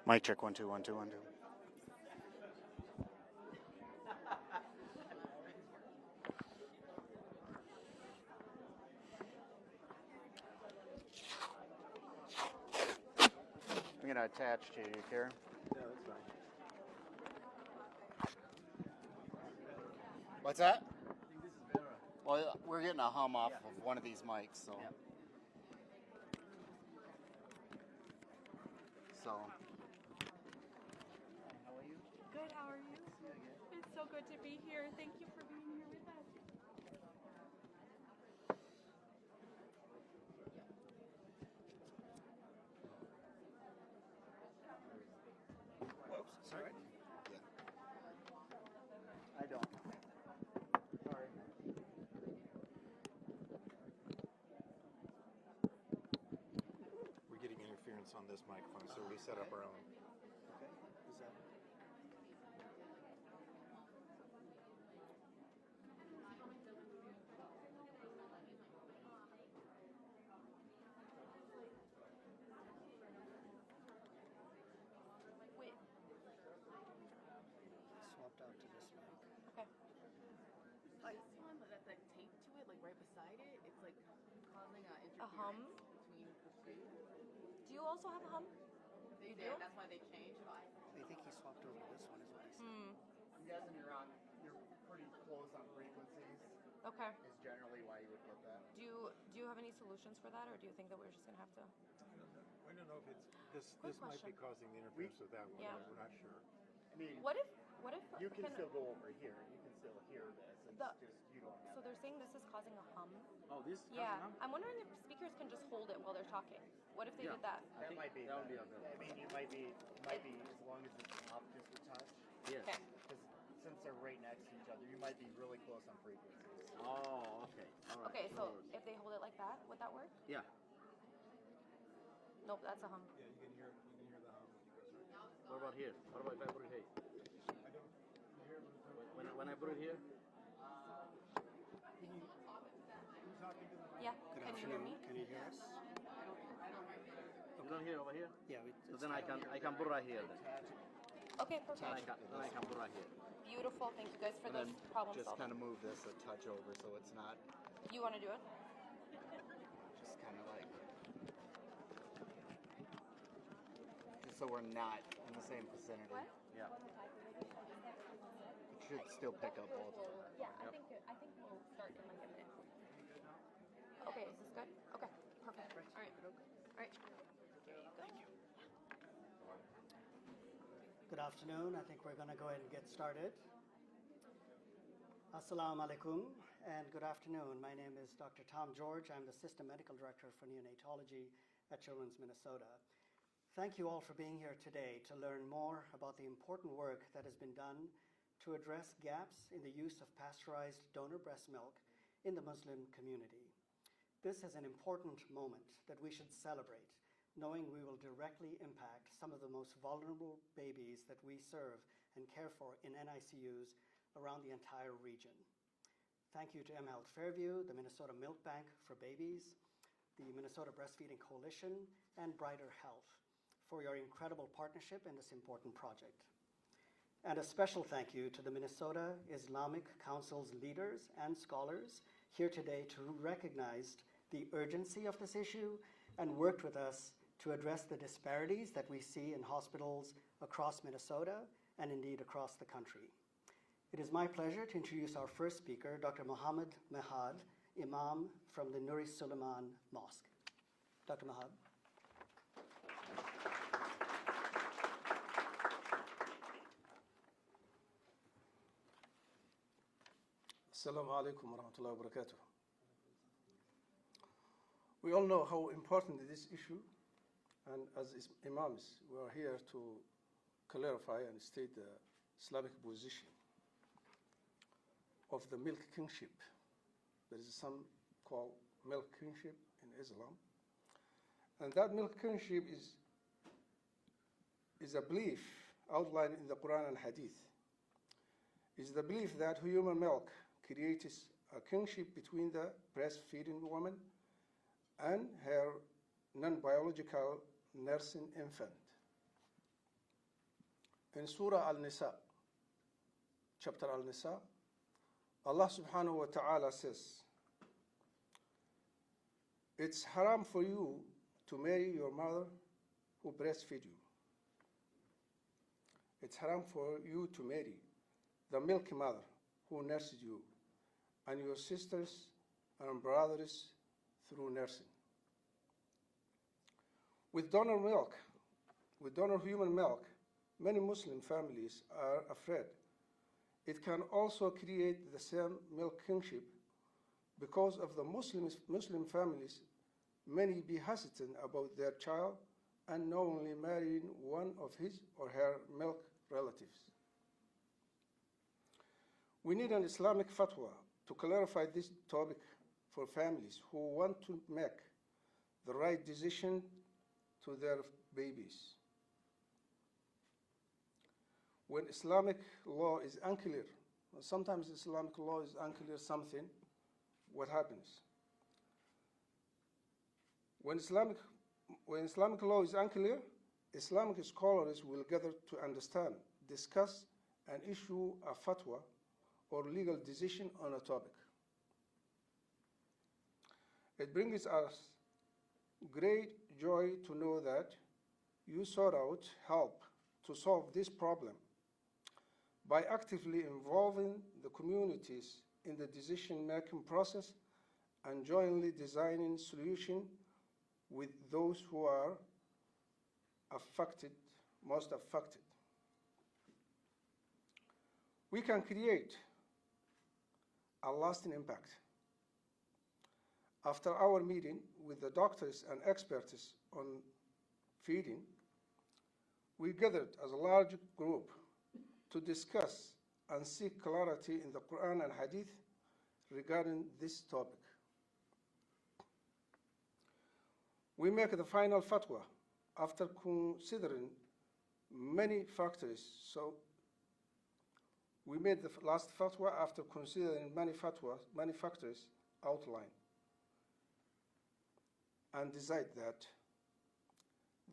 Mic check, 1 2 1 2 1 2. I'm gonna attach to you, Karen. Yeah, that's fine. What's that? I think this is better. Well, we're getting a hum off of one of these mics, so. Yeah. So. How are you? Good, how are you? See you again. It's so good to be here. Thank you for being here with us. Whoops, sorry. Yeah. I don't. Sorry. We're getting interference on this microphone, so we set up our own. Okay. Is that? Wait, Swapped out to this mic. okay. Hi. This one that's like taped to it, like right beside it, it's like causing an interference hum? between the two. Do you also have a hum? They You did. do? That's why they changed. I think he swapped over to this one, is what he said. I'm guessing you're pretty close on frequencies. Okay. Is generally why you would put that. Do you have any solutions for that, or do you think that we're just gonna have to? I don't know if it's this. Good This might be question. causing the interference with that one. Yeah. We're not sure. I mean, What if you can still go over here. You can still hear this. It's The- just you don't have. So they're saying this is causing a hum. Oh, this? Yeah. I'm wondering if speakers can just hold it while they're talking. What if they did that? That might be. that would be better. okay. I mean, you might be as long as it's up just a touch. Yes. Okay. Because since they're right next to each other, you might be really close on frequencies. Oh, okay. All right. Okay, No so worries. if they hold it like that, would that work? Yeah. Nope, that's a hum. Yeah, you can hear the hum when it goes right. What about here? What about if I put it here? I don't hear When I put it here? Yeah. Good Can you hear me? afternoon. Can you hear us? You don't hear over here? Yeah. So then I can put right here then. Okay, Then I perfect. can put right here. Beautiful. Thank you guys for And this then problem just solving. kind of move this a touch over so it's not You want to do it? just kind of like. Just so we're not in the same vicinity. What? Yeah. It should still pick up both of them. Yeah, I think we'll start in like a minute. Okay, is this good? Okay, perfect. All right. All right. There you go. Good afternoon. I think we're going to go ahead and get started. Assalamu alaikum and good afternoon. My name is Dr. Tom George. I'm the Assistant Medical Director for Neonatology at Children's Minnesota. Thank you all for being here today to learn more about the important work that has been done to address gaps in the use of pasteurized donor breast milk in the Muslim community. This is an important moment that we should celebrate, knowing we will directly impact some of the most vulnerable babies that we serve and care for in NICUs around the entire region. Thank you to mHealth Fairview, the Minnesota Milk Bank for Babies, the Minnesota Breastfeeding Coalition, and Brighter Health for your incredible partnership in this important project. And a special thank you to the Minnesota Islamic Council's leaders and scholars here today to recognize the urgency of this issue and worked with us to address the disparities that we see in hospitals across Minnesota and indeed across the country. It is my pleasure to introduce our first speaker, Dr. Mohammed Mehad, Imam from the Nuri Suleiman Mosque. Dr. Mehad. Assalamu alaikum wa rahmatullahi wa barakatuh. We all know how important is this issue, and as imams, we are here to clarify and state the Islamic position of the milk kingship. There is some called milk kingship in Islam, and that milk kingship is a belief outlined in the Quran and Hadith. Is the belief that human milk creates a kinship between the breastfeeding woman and her non-biological nursing infant. in Surah Al-Nisa, chapter Al-Nisa, Allah subhanahu wa ta'ala says, it's haram for you to marry your mother who breastfeed you. It's haram for you to marry the milk mother who nursed you, and your sisters and brothers through nursing. With donor milk, with donor human milk, many Muslim families are afraid it can also create the same milk kinship. Because of the Muslim families, many be hesitant about their child unknowingly marrying one of his or her milk relatives. We need an Islamic fatwa to clarify this topic for families who want to make the right decision to their babies. When Islamic law is unclear, sometimes Islamic law is unclear something, what happens? When Islamic law is unclear, Islamic scholars will gather to understand, discuss, and issue a fatwa or legal decision on a topic. It brings us great joy to know that you sought out help to solve this problem by actively involving the communities in the decision-making process and jointly designing solutions with those who are most affected. We can create a lasting impact. After our meeting with the doctors and experts on feeding, we gathered as a large group to discuss and seek clarity in the Quran and Hadith regarding this topic. We make the final fatwa after considering many factors. So we made the last fatwa after considering many factors outlined, and decide that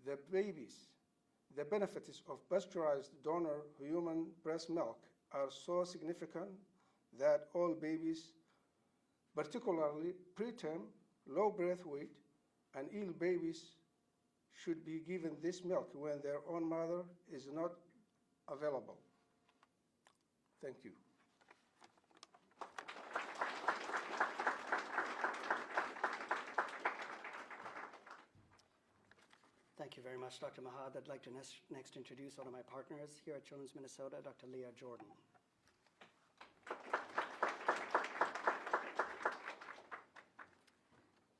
the benefits of pasteurized donor human breast milk are so significant that all babies, particularly preterm, low birth weight, and ill babies, should be given this milk when their own mother is not available. Thank you. Thank you very much, Dr. Mahad. I'd like to next introduce one of my partners here at Children's Minnesota, Dr. Leah Jordan.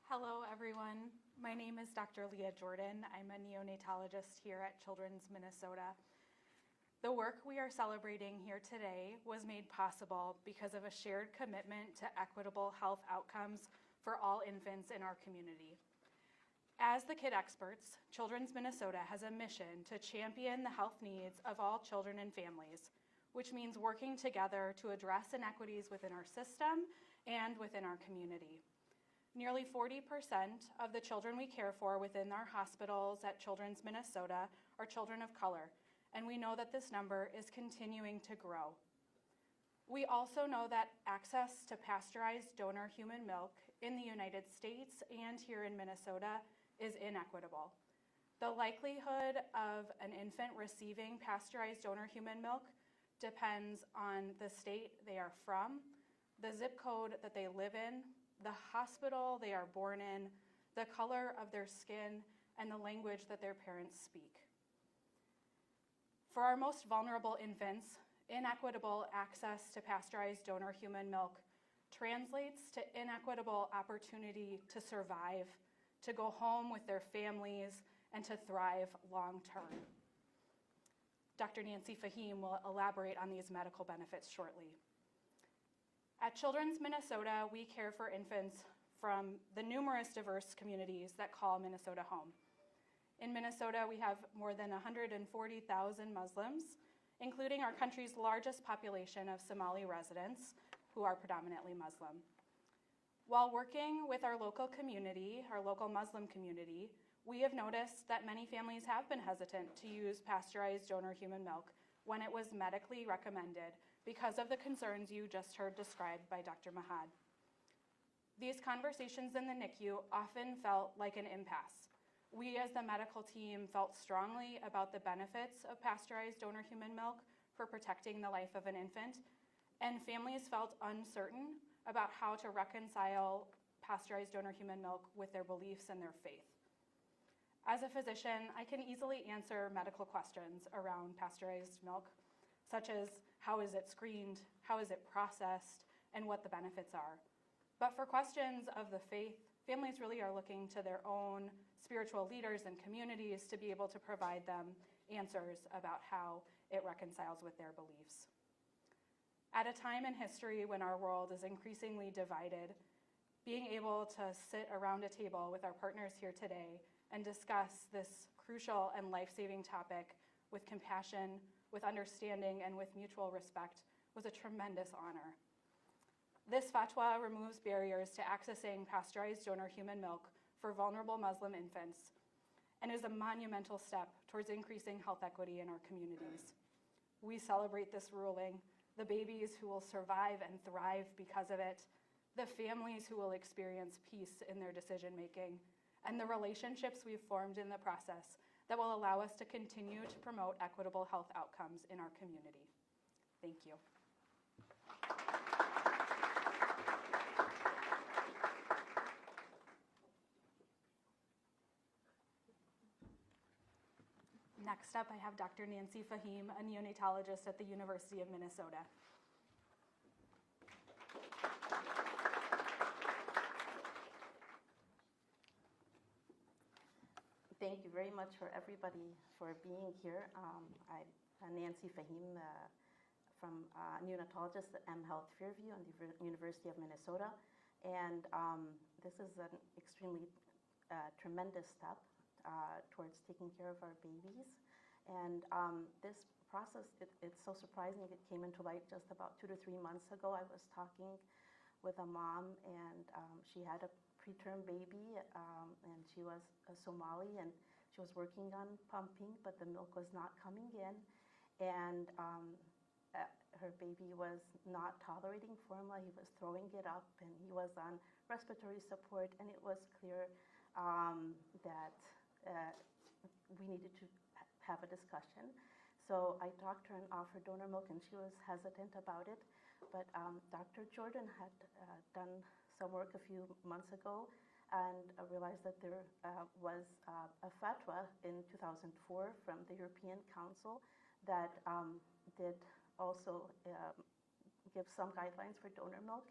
Hello, everyone. My name is Dr. Leah Jordan. I'm a neonatologist here at Children's Minnesota. The work we are celebrating here today was made possible because of a shared commitment to equitable health outcomes for all infants in our community. As the kid experts, Children's Minnesota has a mission to champion the health needs of all children and families, which means working together to address inequities within our system and within our community. Nearly 40% of the children we care for within our hospitals at Children's Minnesota are children of color, and we know that this number is continuing to grow. We also know that access to pasteurized donor human milk in the United States and here in Minnesota is inequitable. The likelihood of an infant receiving pasteurized donor human milk depends on the state they are from, the zip code that they live in, the hospital they are born in, the color of their skin, and the language that their parents speak. For our most vulnerable infants, inequitable access to pasteurized donor human milk translates to inequitable opportunity to survive, to go home with their families, and to thrive long term. Dr. Nancy Fahim will elaborate on these medical benefits shortly. At Children's Minnesota, we care for infants from the numerous diverse communities that call Minnesota home. In Minnesota, we have more than 140,000 Muslims, including our country's largest population of Somali residents who are predominantly Muslim. While working with our local community, our local Muslim community, we have noticed that many families have been hesitant to use pasteurized donor human milk when it was medically recommended because of the concerns you just heard described by Dr. Mahad. These conversations in the NICU often felt like an impasse. We as the medical team felt strongly about the benefits of pasteurized donor human milk for protecting the life of an infant, and families felt uncertain about how to reconcile pasteurized donor human milk with their beliefs and their faith. As a physician, I can easily answer medical questions around pasteurized milk, such as how is it screened, how is it processed, and what the benefits are. But for questions of the faith, families really are looking to their own spiritual leaders and communities to be able to provide them answers about how it reconciles with their beliefs. At a time in history when our world is increasingly divided, being able to sit around a table with our partners here today and discuss this crucial and life-saving topic with compassion, with understanding, and with mutual respect was a tremendous honor. This fatwa removes barriers to accessing pasteurized donor human milk for vulnerable Muslim infants and is a monumental step towards increasing health equity in our communities. We celebrate this ruling, the babies who will survive and thrive because of it, the families who will experience peace in their decision-making, and the relationships we've formed in the process that will allow us to continue to promote equitable health outcomes in our community. Thank you. Next up, I have Dr. Nancy Fahim, a neonatologist at the University of Minnesota. Thank you very much for everybody for being here. I'm Nancy Fahim, from neonatologist at Health Fairview and the University of Minnesota. And this is an extremely tremendous step towards taking care of our babies. And this process, it's so surprising. It came into light just about 2 to 3 months ago. I was talking with a mom, and she had a preterm baby, and she was a Somali, and she was working on pumping, but the milk was not coming in, and her baby was not tolerating formula. He was throwing it up, and he was on respiratory support, and it was clear that we needed to have a discussion. So I talked to her and offered donor milk, and she was hesitant about it. But Dr. Jordan had done some work a few months ago and realized that there was a fatwa in 2004 from the European Council that did also give some guidelines for donor milk.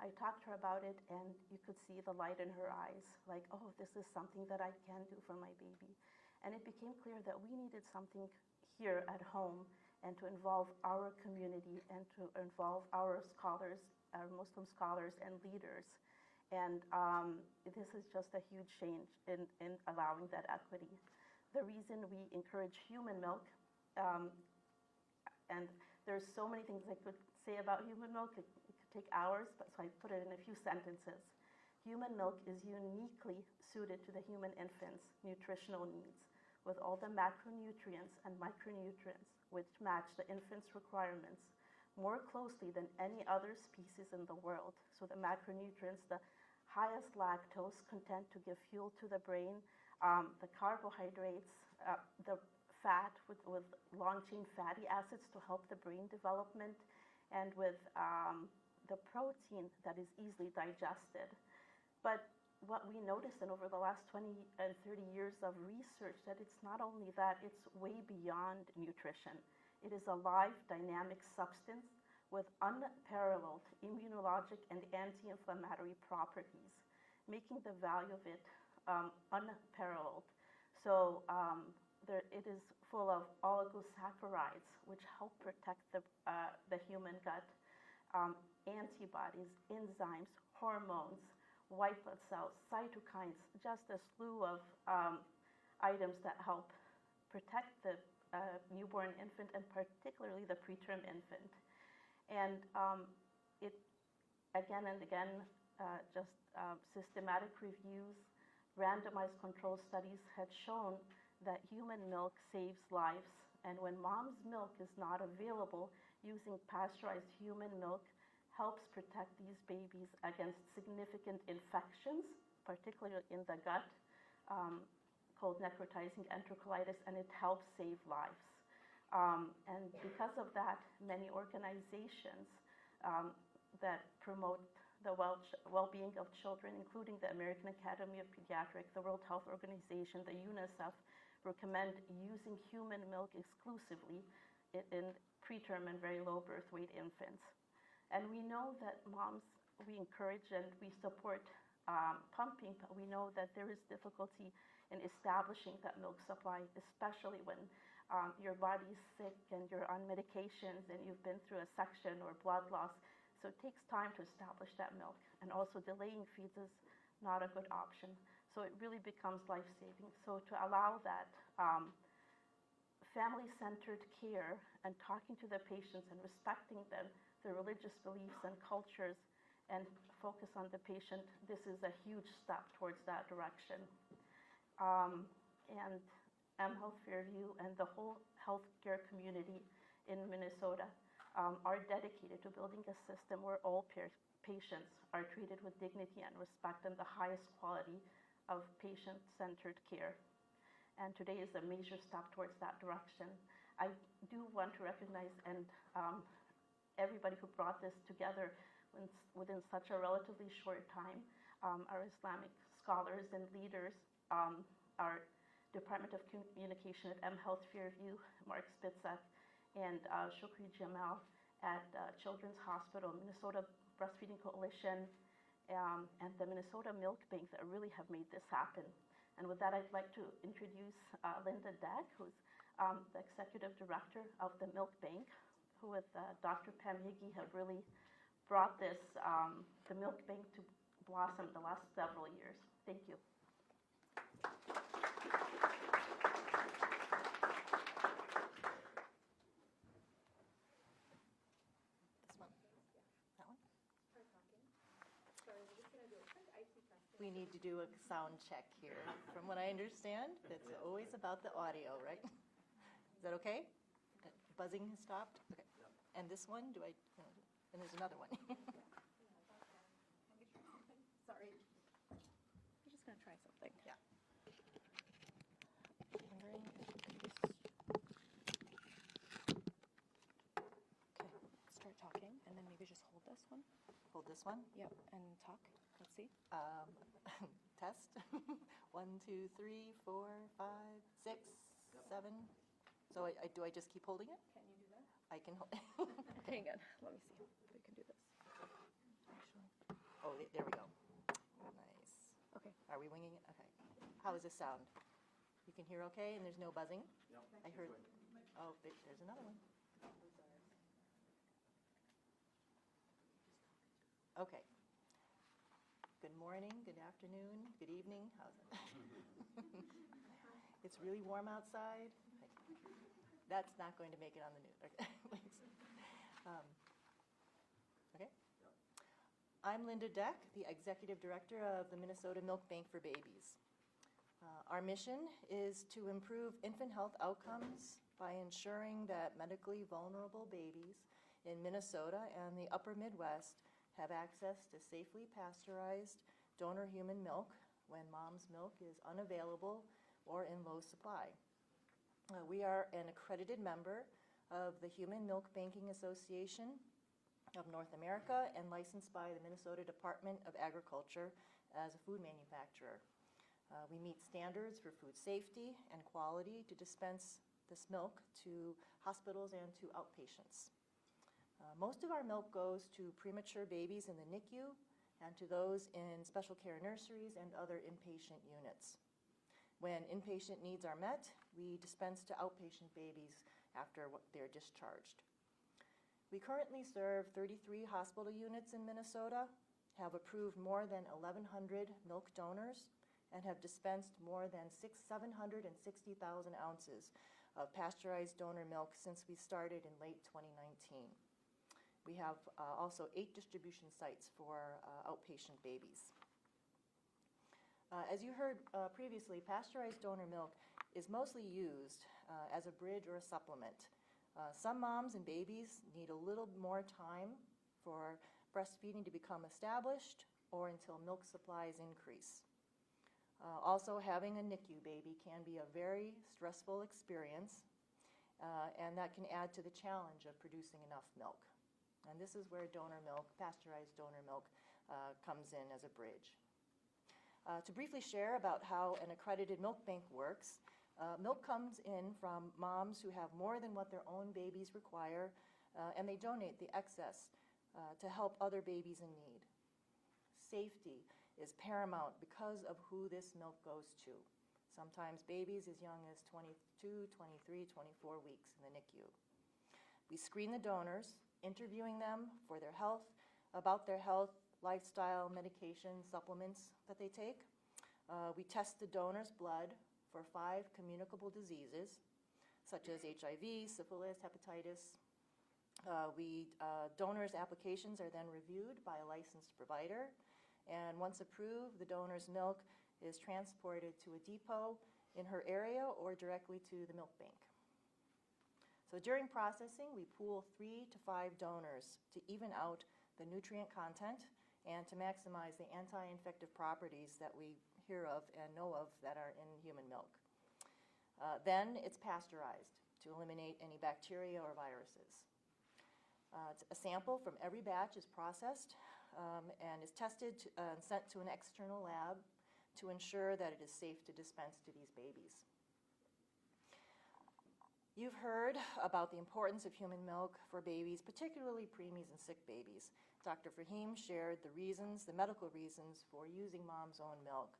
I talked to her about it, and you could see the light in her eyes, like, oh, this is something that I can do for my baby. And it became clear that we needed something here at home and to involve our community and to involve our scholars, our Muslim scholars and leaders. And this is just a huge change in allowing that equity. The reason we encourage human milk, and there's so many things I could say about human milk, it could take hours, but so I put it in a few sentences. Human milk is uniquely suited to the human infant's nutritional needs, with all the macronutrients and micronutrients which match the infant's requirements more closely than any other species in the world. So the macronutrients, the highest lactose content to give fuel to the brain, the carbohydrates, the fat with long-chain fatty acids to help the brain development, and with the protein that is easily digested. But what we noticed in over the last 20 and 30 years of research, that it's not only that, it's way beyond nutrition. It is a live, dynamic substance with unparalleled immunologic and anti-inflammatory properties, making the value of it unparalleled. So it is full of oligosaccharides, which help protect the human gut, antibodies, enzymes, hormones, white blood cells, cytokines, just a slew of items that help protect the newborn infant, and particularly the preterm infant. And it, again and again, systematic reviews, randomized control studies had shown that human milk saves lives And when mom's milk is not available, using pasteurized human milk helps protect these babies against significant infections, particularly in the gut, called necrotizing enterocolitis, and it helps save lives. And because of that, many organizations that promote the well-being of children, including the American Academy of Pediatrics, the World Health Organization, the UNICEF, recommend using human milk exclusively in preterm and very low birth weight infants. And we know that moms, we encourage and we support pumping, but we know that there is difficulty in establishing that milk supply, especially when your body's sick and you're on medications and you've been through a section or blood loss. So it takes time to establish that milk. And also delaying feeds is not a good option. So it really becomes life-saving. So to allow that family-centered care and talking to the patients and respecting them, their religious beliefs and cultures, and focus on the patient, this is a huge step towards that direction. And Health Fairview and the whole healthcare community in Minnesota are dedicated to building a system where all patients are treated with dignity and respect and the highest quality of patient-centered care. And today is a major step towards that direction. I do want to recognize and everybody who brought this together within such a relatively short time, our Islamic scholars and leaders, our Department of Communication at Health Fairview, Mark Spitzak, and Shukri Jamal at Children's Hospital, Minnesota Breastfeeding Coalition, and the Minnesota Milk Bank that really have made this happen. And with that, I'd like to introduce Linda Degg, who's the Executive Director of the Milk Bank, who with Dr. Pam Higgy have really brought this, the Milk Bank to blossom the last several years. Thank you. We need to do a sound check here. From what I understand, it's always about the audio, right? Is that okay? Buzzing has stopped? Okay. And this one, and there's another one. Sorry. I'm just going to try something. Yeah. Wondering if you could just... Okay, start talking, and then maybe just hold this one. Hold this one? Yep, and talk. Let's see. Test. 1, 2, 3, 4, 5, 6, 7. So do I just keep holding it? Can you do that? I can hold it. Hang on. Let me see if we can do this. Actually. Oh, there we go. Nice. Okay. Are we winging it? Okay. How does this sound? You can hear okay, and there's no buzzing? Yep. I heard. Oh, there's another one. Okay. Good morning, good afternoon, good evening. How's it? It's really warm outside. That's not going to make it on the news. Okay. Okay. I'm Linda Deck, the Executive Director of the Minnesota Milk Bank for Babies. Our mission is to improve infant health outcomes by ensuring that medically vulnerable babies in Minnesota and the upper Midwest have access to safely pasteurized donor human milk when mom's milk is unavailable or in low supply. We are an accredited member of the Human Milk Banking Association of North America and licensed by the Minnesota Department of Agriculture as a food manufacturer. We meet standards for food safety and quality to dispense this milk to hospitals and to outpatients. Most of our milk goes to premature babies in the NICU and to those in special care nurseries and other inpatient units. When inpatient needs are met, we dispense to outpatient babies after they're discharged. We currently serve 33 hospital units in Minnesota, have approved more than 1,100 milk donors, and have dispensed more than 760,000 ounces of pasteurized donor milk since we started in late 2019. We have also 8 distribution sites for outpatient babies. As you heard previously, pasteurized donor milk is mostly used as a bridge or a supplement. Some moms and babies need a little more time for breastfeeding to become established or until milk supplies increase. Also, having a NICU baby can be a very stressful experience, and that can add to the challenge of producing enough milk. And this is where donor milk, pasteurized donor milk, comes in as a bridge. To briefly share about how an accredited milk bank works, milk comes in from moms who have more than what their own babies require, and they donate the excess to help other babies in need. Safety is paramount because of who this milk goes to. Sometimes babies as young as 22, 23, 24 weeks in the NICU. We screen the donors, interviewing them for their health, about their health, lifestyle, medication, supplements that they take. We test the donor's blood for 5 communicable diseases, such as HIV, syphilis, hepatitis. Donors' applications are then reviewed by a licensed provider, and once approved, the donor's milk is transported to a depot in her area or directly to the milk bank. So during processing, we pool 3 to 5 donors to even out the nutrient content and to maximize the anti-infective properties that we hear of and know of that are in human milk. Then it's pasteurized to eliminate any bacteria or viruses. A sample from every batch is processed and is tested and sent to an external lab to ensure that it is safe to dispense to these babies. You've heard about the importance of human milk for babies, particularly preemies and sick babies. Dr. Fahim shared the reasons, the medical reasons for using mom's own milk.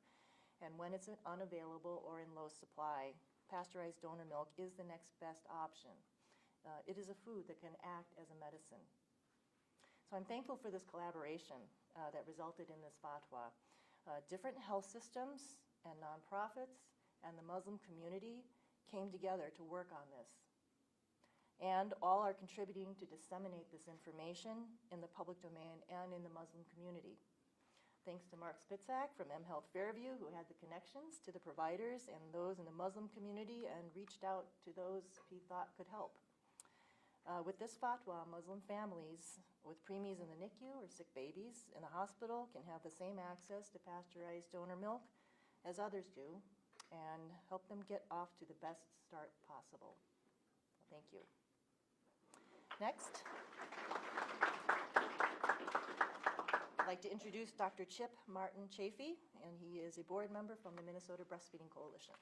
And when it's unavailable or in low supply, pasteurized donor milk is the next best option. It is a food that can act as a medicine. So I'm thankful for this collaboration that resulted in this fatwa. Different health systems and nonprofits and the Muslim community came together to work on this. And all are contributing to disseminate this information in the public domain and in the Muslim community. Thanks to Mark Spitzak from mHealth Fairview, who had the connections to the providers and those in the Muslim community and reached out to those he thought could help. With this fatwa, Muslim families with preemies in the NICU or sick babies in the hospital can have the same access to pasteurized donor milk as others do and help them get off to the best start possible. Thank you. Next, I'd like to introduce Dr. Chip Martin Chafee, and he is a board member from the Minnesota Breastfeeding Coalition.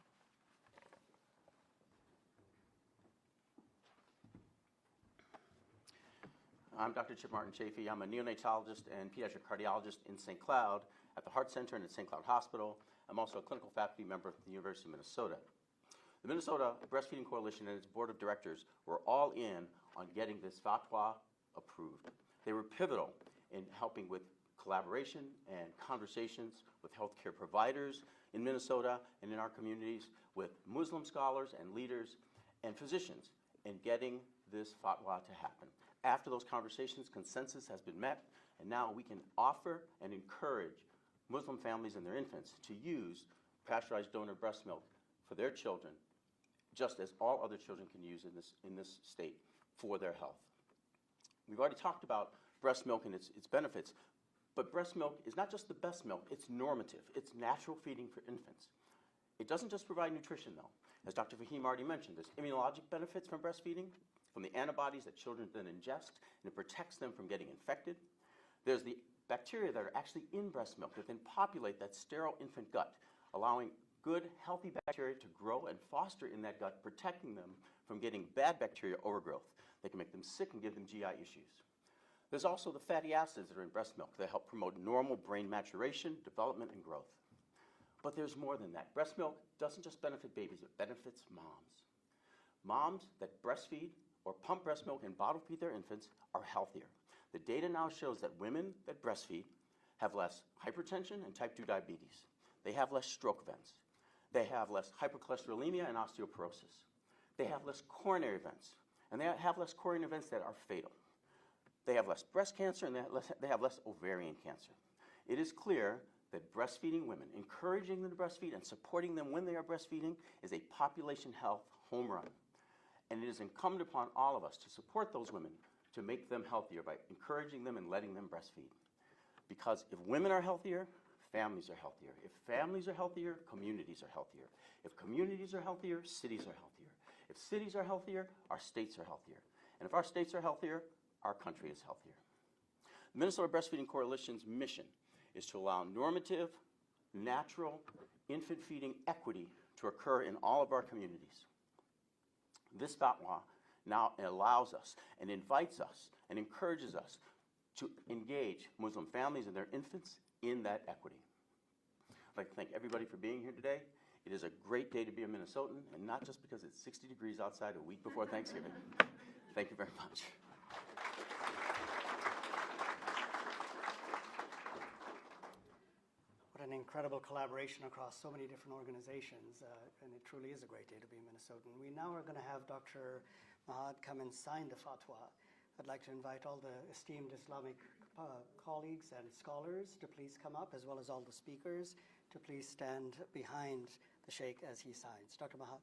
I'm Dr. Chip Martin Chafee. I'm a neonatologist and pediatric cardiologist in St. Cloud at the Heart Center and at St. Cloud Hospital. I'm also a clinical faculty member at the University of Minnesota. The Minnesota Breastfeeding Coalition and its board of directors were all in on getting this fatwa approved. They were pivotal in helping with collaboration and conversations with healthcare providers in Minnesota and in our communities, with Muslim scholars and leaders and physicians in getting this fatwa to happen. After those conversations, consensus has been met, and now we can offer and encourage Muslim families and their infants to use pasteurized donor breast milk for their children, just as all other children can use in this state for their health. We've already talked about breast milk and its benefits, but breast milk is not just the best milk, it's normative. It's natural feeding for infants. It doesn't just provide nutrition, though. As Dr. Fahim already mentioned, there's immunologic benefits from breastfeeding, from the antibodies that children then ingest, and it protects them from getting infected. There's the bacteria that are actually in breast milk that then populate that sterile infant gut, allowing good, healthy bacteria to grow and foster in that gut, protecting them from getting bad bacteria overgrowth that can make them sick and give them GI issues. There's also the fatty acids that are in breast milk that help promote normal brain maturation, development, and growth. But there's more than that. Breast milk doesn't just benefit babies, it benefits moms. Moms that breastfeed or pump breast milk and bottle feed their infants are healthier. The data now shows that women that breastfeed have less hypertension and type 2 diabetes. They have less stroke events. They have less hypercholesterolemia and osteoporosis. They have less coronary events, and they have less coronary events that are fatal. They have less breast cancer, and they have less ovarian cancer. It is clear that breastfeeding women, encouraging them to breastfeed and supporting them when they are breastfeeding is a population health home run. And it is incumbent upon all of us to support those women to make them healthier by encouraging them and letting them breastfeed. Because if women are healthier, families are healthier. If families are healthier, communities are healthier. If communities are healthier, cities are healthier. If cities are healthier, our states are healthier. And if our states are healthier, our country is healthier. The Minnesota Breastfeeding Coalition's mission is to allow normative, natural infant feeding equity to occur in all of our communities. This fatwa now allows us and invites us and encourages us to engage Muslim families and their infants in that equity. I'd like to thank everybody for being here today. It is a great day to be a Minnesotan, and not just because it's 60 degrees outside a week before Thanksgiving. Thank you very much. What an incredible collaboration across so many different organizations, and it truly is a great day to be a Minnesotan. We now are going to have Dr. Mahad come and sign the fatwa. I'd like to invite all the esteemed Islamic colleagues and scholars to please come up, as well as all the speakers to please stand behind the Sheikh as he signs. Dr. Mahad.